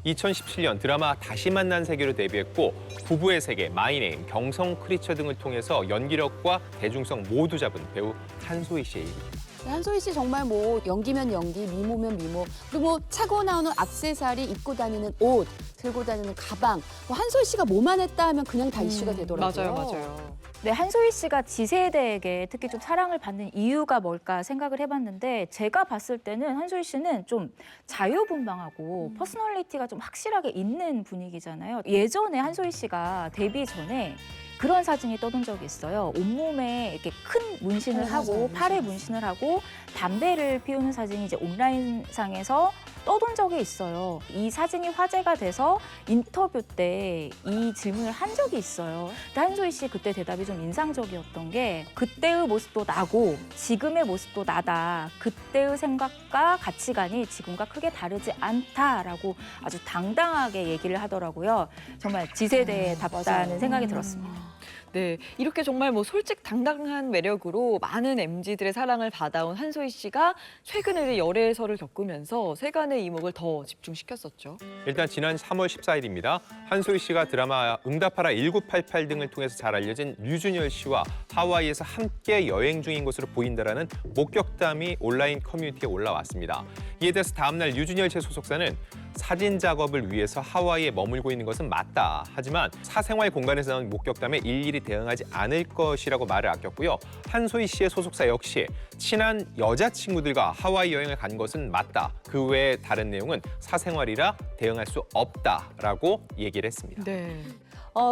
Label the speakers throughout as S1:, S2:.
S1: 2017년 드라마 다시 만난 세계로 데뷔했고 부부의 세계, 마이네임, 경성 크리처 등을 통해서 연기력과 대중성 모두 잡은 배우 한소희 씨의 일입니다.
S2: 한소희 씨 정말 뭐 연기면 연기, 미모면 미모, 그리고 뭐 차고 나오는 액세서리, 입고 다니는 옷, 들고 다니는 가방, 뭐 한소희 씨가 뭐만 했다 하면 그냥 다 이슈가 되더라고요.
S3: 맞아요.
S4: 네, 한소희 씨가 지세대에게 특히 좀 사랑을 받는 이유가 뭘까 생각을 해봤는데 제가 봤을 때는 한소희 씨는 좀 자유분방하고 퍼스널리티가 좀 확실하게 있는 분위기잖아요. 예전에 한소희 씨가 데뷔 전에 그런 사진이 떠돈 적이 있어요. 온몸에 이렇게 큰 문신을 하고 팔에 문신을 하고 담배를 피우는 사진이 이제 온라인상에서 떠돈 적이 있어요. 이 사진이 화제가 돼서 인터뷰 때 이 질문을 한 적이 있어요. 근데 한소희 씨 그때 대답이 좀 인상적이었던 게 그때의 모습도 나고 지금의 모습도 나다. 그때의 생각과 가치관이 지금과 크게 다르지 않다라고 아주 당당하게 얘기를 하더라고요. 정말 지세대답다는 생각이 들었습니다.
S3: 네, 이렇게 정말 뭐 솔직당당한 매력으로 많은 MZ들의 사랑을 받아온 한소희 씨가 최근에 열애설을 겪으면서 세간의 이목을 더 집중시켰었죠.
S1: 일단 지난 3월 14일입니다. 한소희 씨가 드라마 응답하라 1988 등을 통해서 잘 알려진 류준열 씨와 하와이에서 함께 여행 중인 것으로 보인다라는 목격담이 온라인 커뮤니티에 올라왔습니다. 이에 대해서 다음날 류준열 씨 소속사는 사진 작업을 위해서 하와이에 머물고 있는 것은 맞다. 하지만 사생활 공간에서 나온 목격담에 일일이 대응하지 않을 것이라고 말을 아꼈고요. 한소희 씨의 소속사 역시 친한 여자친구들과 하와이 여행을 간 것은 맞다. 그 외에 다른 내용은 사생활이라 대응할 수 없다라고 얘기를 했습니다.
S3: 네.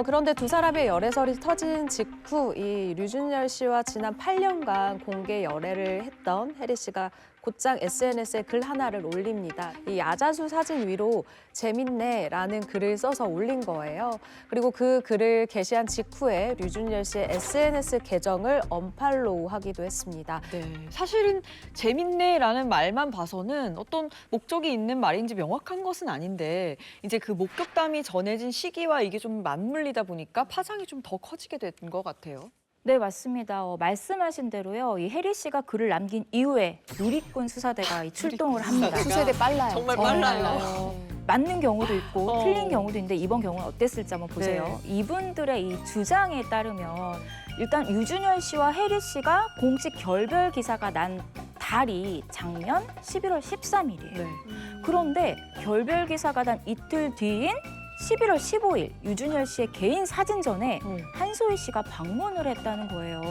S5: 그런데 두 사람의 열애설이 터진 직후 이 류준열 씨와 지난 8년간 공개 열애를 했던 혜리 씨가 곧장 SNS에 글 하나를 올립니다. 이 야자수 사진 위로 재밌네라는 글을 써서 올린 거예요. 그리고 그 글을 게시한 직후에 류준열 씨의 SNS 계정을 언팔로우하기도 했습니다.
S3: 네, 사실은 재밌네라는 말만 봐서는 어떤 목적이 있는 말인지 명확한 것은 아닌데 이제 그 목격담이 전해진 시기와 이게 좀 맞물리다 보니까 파장이 좀 더 커지게 된 것 같아요.
S4: 네, 맞습니다. 말씀하신 대로요. 이 혜리 씨가 글을 남긴 이후에 누리꾼 수사대가 이 출동을 합니다.
S2: 수세대 빨라요.
S3: 정말 빨라요.
S4: 맞는 경우도 있고 틀린 경우도 있는데 이번 경우는 어땠을지 한번 보세요. 이분들의 이 주장에 따르면 일단 유준열 씨와 혜리 씨가 공식 결별 기사가 난 달이 작년 11월 13일이에요.
S3: 네.
S4: 그런데 결별 기사가 난 이틀 뒤인 11월 15일 유준열 씨의 개인 사진전에 한소희 씨가 방문을 했다는 거예요.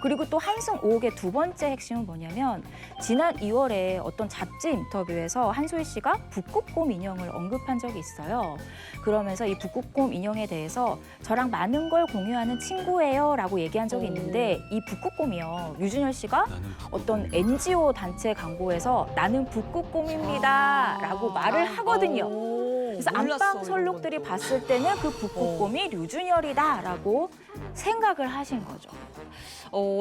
S4: 그리고 또 한승 의혹의 두 번째 핵심은 뭐냐면 지난 2월에 어떤 잡지 인터뷰에서 한소희 씨가 북극곰 인형을 언급한 적이 있어요. 그러면서 이 북극곰 인형에 대해서 저랑 많은 걸 공유하는 친구예요 라고 얘기한 적이 있는데 이 북극곰이요. 유준열 씨가 어떤 NGO 단체 광고에서 나는 북극곰입니다 라고 말을 하거든요. 그래서 안방 설록들이 봤을 때는 그 북극곰이 류준열이다라고 생각을 하신 거죠.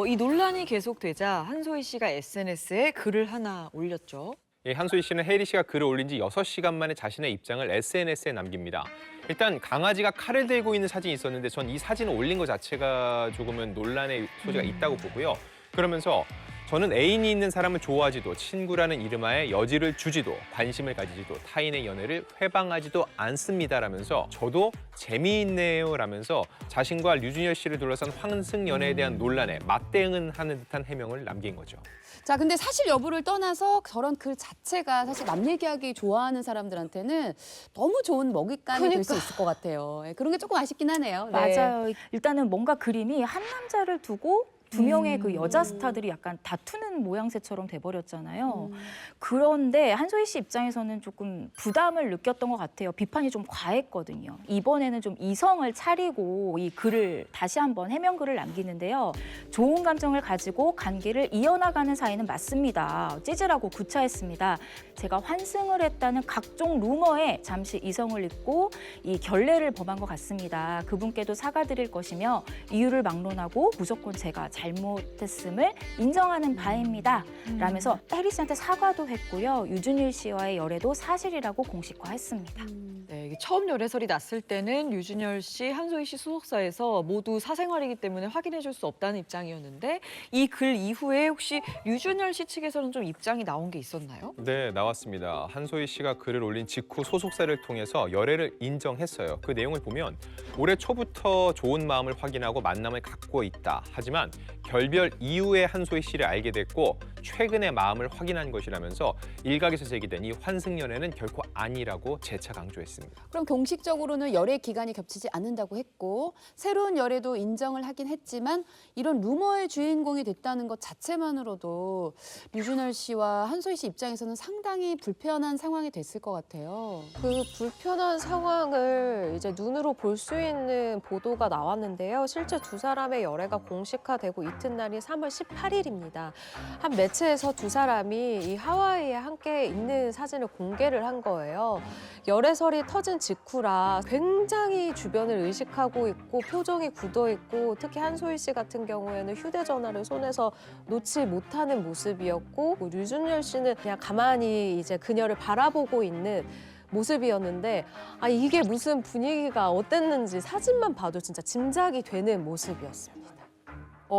S3: 이 논란이 계속되자 한소희 씨가 SNS에 글을 하나 올렸죠.
S1: 한소희 씨는 혜리 씨가 글을 올린 지 6시간 만에 자신의 입장을 SNS에 남깁니다. 일단 강아지가 칼을 들고 있는 사진이 있었는데 전 이 사진을 올린 것 자체가 조금은 논란의 소지가 있다고 보고요. 그러면서 저는 애인이 있는 사람을 좋아하지도 친구라는 이름하에 여지를 주지도 관심을 가지지도 타인의 연애를 회방하지도 않습니다라면서 저도 재미있네요 라면서 자신과 류준열 씨를 둘러싼 황승 연애에 대한 논란에 맞대응은 하는 듯한 해명을 남긴 거죠.
S2: 자, 근데 사실 여부를 떠나서 저런 글 자체가 사실 남 얘기하기 좋아하는 사람들한테는 너무 좋은 먹잇감이 될 수 있을 것 같아요. 그런 게 조금 아쉽긴 하네요. 네.
S4: 맞아요. 일단은 뭔가 그림이 한 남자를 두고 두 명의 그 여자 스타들이 약간 다투는 모양새처럼 돼버렸잖아요. 그런데 한소희 씨 입장에서는 조금 부담을 느꼈던 것 같아요. 비판이 좀 과했거든요. 이번에는 좀 이성을 차리고 이 글을 다시 한번 해명글을 남기는데요. 좋은 감정을 가지고 관계를 이어나가는 사이는 맞습니다. 찌질하고 구차했습니다. 제가 환승을 했다는 각종 루머에 잠시 이성을 잃고 이 결례를 범한 것 같습니다. 그분께도 사과드릴 것이며 이유를 막론하고 무조건 제가 잘못했음을 인정하는 바입니다. 라면서 해리 씨한테 사과도 했고요. 유준일 씨와의 열애도 사실이라고 공식화했습니다.
S3: 네, 이게 처음 열애설이 났을 때는 류준열 씨, 한소희 씨 소속사에서 모두 사생활이기 때문에 확인해줄 수 없다는 입장이었는데 이 글 이후에 혹시 류준열 씨 측에서는 좀 입장이 나온 게 있었나요?
S1: 네, 나왔습니다. 한소희 씨가 글을 올린 직후 소속사를 통해서 열애를 인정했어요. 그 내용을 보면 올해 초부터 좋은 마음을 확인하고 만남을 갖고 있다. 하지만 결별 이후에 한소희 씨를 알게 됐고 최근에 마음을 확인한 것이라면서 일각에서 제기된 이 환승연애는 결코 아니라고 재차 강조했습니다.
S2: 그럼 공식적으로는 열애 기간이 겹치지 않는다고 했고 새로운 열애도 인정을 하긴 했지만 이런 루머의 주인공이 됐다는 것 자체만으로도 류준열 씨와 한소희 씨 입장에서는 상당히 불편한 상황이 됐을 것 같아요.
S5: 그 불편한 상황을 이제 눈으로 볼 수 있는 보도가 나왔는데요. 실제 두 사람의 열애가 공식화되고 이튿날이 3월 18일입니다. 한 매체에서 두 사람이 이 하와이에 함께 있는 사진을 공개를 한 거예요. 열애설이 터진 직후라 굉장히 주변을 의식하고 있고 표정이 굳어 있고 특히 한소희 씨 같은 경우에는 휴대전화를 손에서 놓지 못하는 모습이었고 류준열 씨는 그냥 가만히 이제 그녀를 바라보고 있는 모습이었는데 이게 무슨 분위기가 어땠는지 사진만 봐도 진짜 짐작이 되는 모습이었습니다.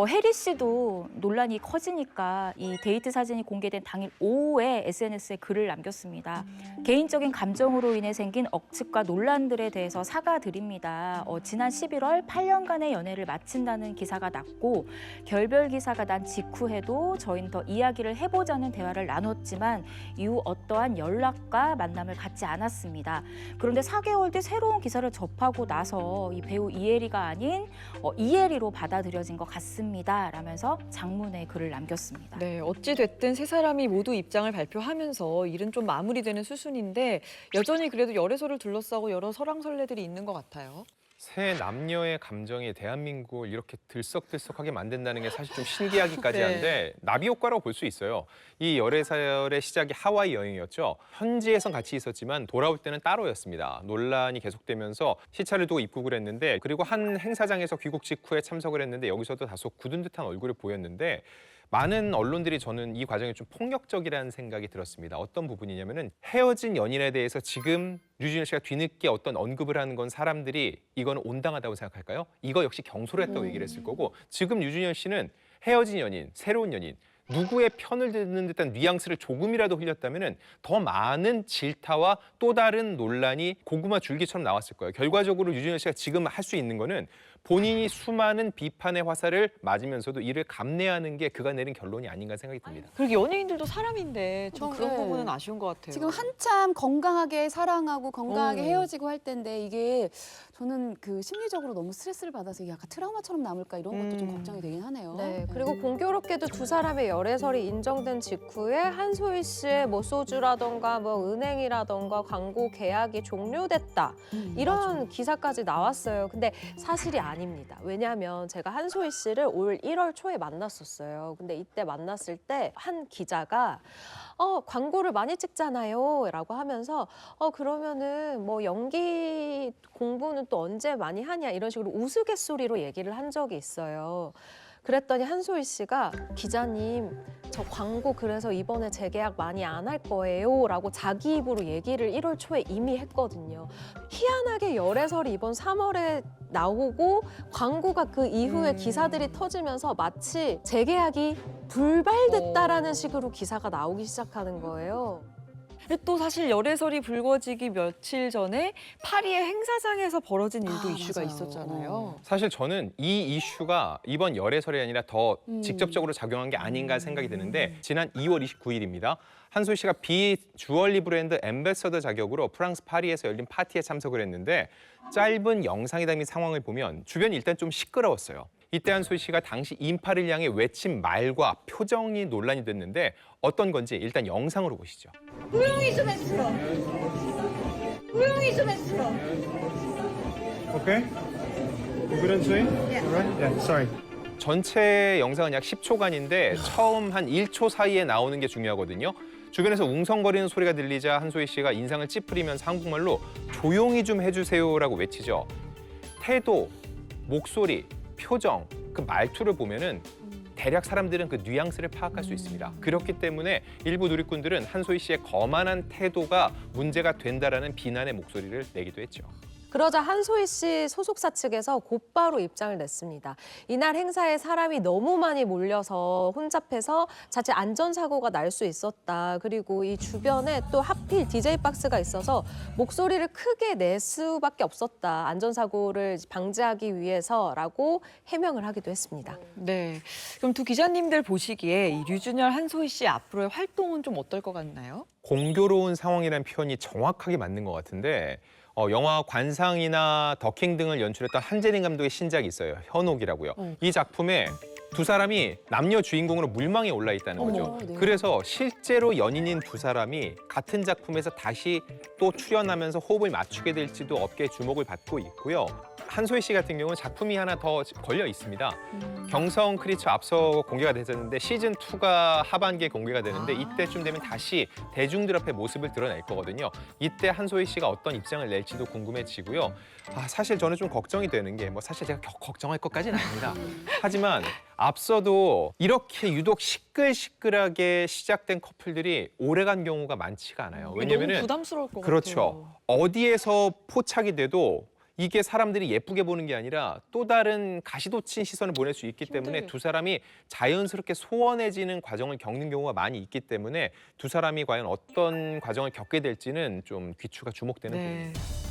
S4: 해리 씨도 논란이 커지니까 이 데이트 사진이 공개된 당일 오후에 SNS에 글을 남겼습니다. 개인적인 감정으로 인해 생긴 억측과 논란들에 대해서 사과드립니다. 지난 11월 8년간의 연애를 마친다는 기사가 났고 결별 기사가 난 직후에도 저희는 더 이야기를 해보자는 대화를 나눴지만 이후 어떠한 연락과 만남을 갖지 않았습니다. 그런데 4개월 뒤 새로운 기사를 접하고 나서 이 배우 이혜리가 아닌 이혜리로 받아들여진 것 같습니다. 라면서 장문의 글을 남겼습니다.
S3: 네, 어찌 됐든 세 사람이 모두 입장을 발표하면서 일은 좀 마무리되는 수순인데 여전히 그래도 열애설을 둘러싸고 여러 설왕설래들이 있는 것 같아요.
S1: 새 남녀의 감정이 대한민국을 이렇게 들썩들썩하게 만든다는 게 사실 좀 신기하기까지
S3: 네.
S1: 한데 나비 효과라고 볼 수 있어요. 이 열애설의 시작이 하와이 여행이었죠. 현지에선 같이 있었지만 돌아올 때는 따로였습니다. 논란이 계속되면서 시차를 두고 입국을 했는데 그리고 한 행사장에서 귀국 직후에 참석을 했는데 여기서도 다소 굳은 듯한 얼굴을 보였는데 많은 언론들이 저는 이 과정이 좀 폭력적이라는 생각이 들었습니다. 어떤 부분이냐면은 헤어진 연인에 대해서 지금 류준열 씨가 뒤늦게 어떤 언급을 하는 건 사람들이 이거는 온당하다고 생각할까요? 이거 역시 경솔했다고 얘기를 했을 거고 지금 류준열 씨는 헤어진 연인, 새로운 연인 누구의 편을 드는 듯한 뉘앙스를 조금이라도 흘렸다면은 더 많은 질타와 또 다른 논란이 고구마 줄기처럼 나왔을 거예요. 결과적으로 류준열 씨가 지금 할 수 있는 거는 본인이 수많은 비판의 화살을 맞으면서도 이를 감내하는 게 그가 내린 결론이 아닌가 생각이 듭니다.
S3: 그리고 연예인들도 사람인데 좀 그런
S2: 네.
S3: 부분은 아쉬운 것 같아요.
S2: 지금 한참 건강하게 사랑하고 건강하게
S3: 어.
S2: 헤어지고 할 텐데 이게 저는 그 심리적으로 너무 스트레스를 받아서 이게 약간 트라우마처럼 남을까 이런 것도 좀 걱정이 되긴 하네요.
S5: 네, 그리고 공교롭게도 두 사람의 열애설이 인정된 직후에 한소희 씨의 뭐 소주라던가 뭐 은행이라던가 광고 계약이 종료됐다. 이런 기사까지 나왔어요. 근데 사실이 아닙니다. 왜냐하면 제가 한소희 씨를 올 1월 초에 만났었어요. 근데 이때 만났을 때 한 기자가 광고를 많이 찍잖아요 라고 하면서 그러면은 뭐 연기 공부는 또 언제 많이 하냐 이런 식으로 우스갯소리로 얘기를 한 적이 있어요. 그랬더니 한소희 씨가 기자님 저 광고 그래서 이번에 재계약 많이 안 할 거예요 라고 자기 입으로 얘기를 1월 초에 이미 했거든요. 희한하게 열애설이 이번 3월에 나오고 광고가 그 이후에 기사들이 터지면서 마치 재계약이 불발됐다라는 식으로 기사가 나오기 시작하는 거예요.
S3: 근데 또 사실 열애설이 불거지기 며칠 전에 파리의 행사장에서 벌어진 일도 이슈가
S2: 맞아요.
S3: 있었잖아요.
S1: 사실 저는 이 이슈가 이번 열애설이 아니라 더 직접적으로 작용한 게 아닌가 생각이 드는데 지난 2월 29일입니다. 한소희 씨가 비주얼리 브랜드 앰베서더 자격으로 프랑스 파리에서 열린 파티에 참석을 했는데 짧은 영상이 담긴 상황을 보면 주변이 일단 좀 시끄러웠어요. 이때 한소희 씨가 당시 인파를 향해 외친 말과 표정이 논란이 됐는데 어떤 건지 일단 영상으로 보시죠.
S6: 조용히 좀 해주세요. 조용히 좀 해주세요.
S7: Okay? You couldn't say? Alright? Yeah, sorry.
S1: 전체 영상은 약 10초간인데 처음 한 1초 사이에 나오는 게 중요하거든요. 주변에서 웅성거리는 소리가 들리자 한소희 씨가 인상을 찌푸리면서 한국말로 조용히 좀 해주세요라고 외치죠. 태도, 목소리, 표정, 그 말투를 보면은 대략 사람들은 그 뉘앙스를 파악할 수 있습니다. 그렇기 때문에 일부 누리꾼들은 한소희 씨의 거만한 태도가 문제가 된다라는 비난의 목소리를 내기도 했죠.
S5: 그러자 한소희 씨 소속사 측에서 곧바로 입장을 냈습니다. 이날 행사에 사람이 너무 많이 몰려서 혼잡해서 자칫 안전사고가 날 수 있었다. 그리고 이 주변에 또 하필 DJ 박스가 있어서 목소리를 크게 낼 수밖에 없었다. 안전사고를 방지하기 위해서라고 해명을 하기도 했습니다.
S3: 네. 그럼 두 기자님들 보시기에 이 류준열, 한소희 씨 앞으로의 활동은 좀 어떨 것 같나요?
S1: 공교로운 상황이라는 표현이 정확하게 맞는 것 같은데 영화 관상이나 더킹 등을 연출했던 한재림 감독의 신작이 있어요. 현옥이라고요. 이 작품에 두 사람이 남녀 주인공으로 물망에 올라 있다는 거죠.
S2: 네.
S1: 그래서 실제로 연인인 두 사람이 같은 작품에서 다시 또 출연하면서 호흡을 맞추게 될지도 업계의 주목을 받고 있고요. 한소희 씨 같은 경우는 작품이 하나 더 걸려 있습니다. 경성 크리처 앞서 공개가 됐었는데 시즌2가 하반기에 공개가 되는데 이때쯤 되면 다시 대중들 앞에 모습을 드러낼 거거든요. 이때 한소희 씨가 어떤 입장을 낼지도 궁금해지고요. 사실 저는 좀 걱정이 되는 게 사실 제가 걱정할 것까지는 아닙니다. 하지만 앞서도 이렇게 유독 시끌시끌하게 시작된 커플들이 오래간 경우가 많지가 않아요. 왜냐면은
S3: 너무 부담스러울 것
S1: 그렇죠.
S3: 같아요.
S1: 어디에서 포착이 돼도 이게 사람들이 예쁘게 보는 게 아니라 또 다른 가시돋친 시선을 보낼 수 있기 때문에
S3: 힘들죠.
S1: 두 사람이 자연스럽게 소원해지는 과정을 겪는 경우가 많이 있기 때문에 두 사람이 과연 어떤 과정을 겪게 될지는 좀 귀추가 주목되는 부분입니다.
S3: 네.